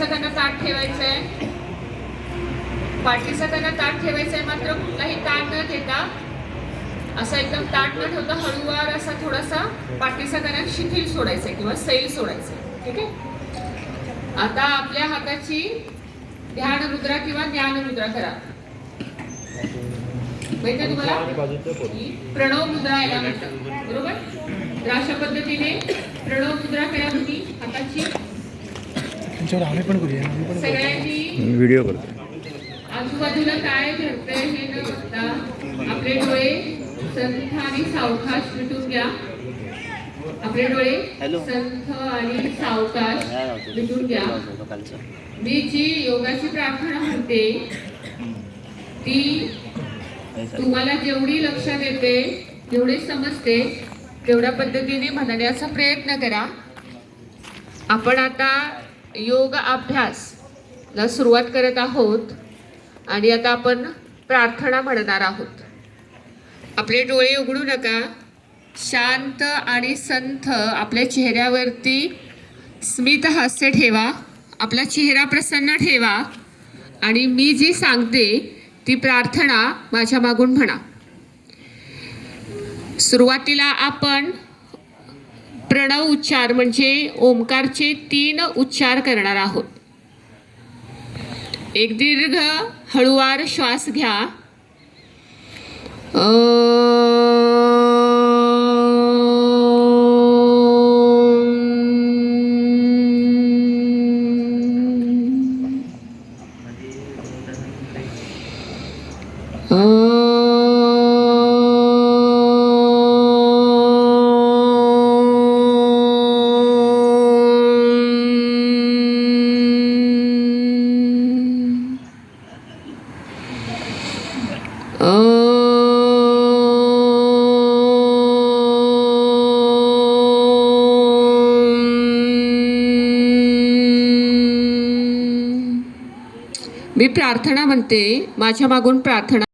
त्यांना ताट ठेवायचंय, पाठीचा त्यांना ताट ठेवायचंय. मात्र कुठलाही ताट न देता असा एकदम ताट न ठेवता हळूवार असा थोडासा पाठीचा त्यांना शिथिल सोडायचंय किंवा सैल सोडायचंय. ठीक आहे. आता आपल्या हाताची ध्यान मुद्रा किंवा ज्ञान मुद्रा करा. माहिती तुम्हाला प्रणव मुद्रा याला म्हणतात, बरोबर. तर अशा पद्धतीने प्रणव मुद्रा करा तुम्ही हाताची. सगळ्यांनी व्हिडिओ करतो. आजूबाजूला काय घडतंय हे न बघता आपले डोळे संथ आणि सावकाश मिटून घ्या. आपले डोळे संथ आणि सावकाश मिटून घ्या. मी जी योगाची प्रार्थना म्हणते ती तुम्हाला जेवढी लक्षात येते, जेवढी समजते, तेवढ्या पद्धतीने म्हणण्याचा प्रयत्न करा. आपण आता योग अभ्यासला सुरुवात करत आहोत आणि आता आपण प्रार्थना म्हणणार आहोत. आपले डोळे उघडू नका. शांत आणि संथ आपल्या चेहऱ्यावरती स्मित हास्य ठेवा. आपला चेहरा प्रसन्न ठेवा आणि मी जी सांगते ती प्रार्थना माझ्या मागून म्हणा. सुरुवातीला आपण प्रणव उच्चार म्हणजे ओंकारचे 3 उच्चार करणार आहोत. एक दीर्घ हळूवार श्वास घ्या. मी प्रार्थना म्हणते, माझ्या मागून प्रार्थना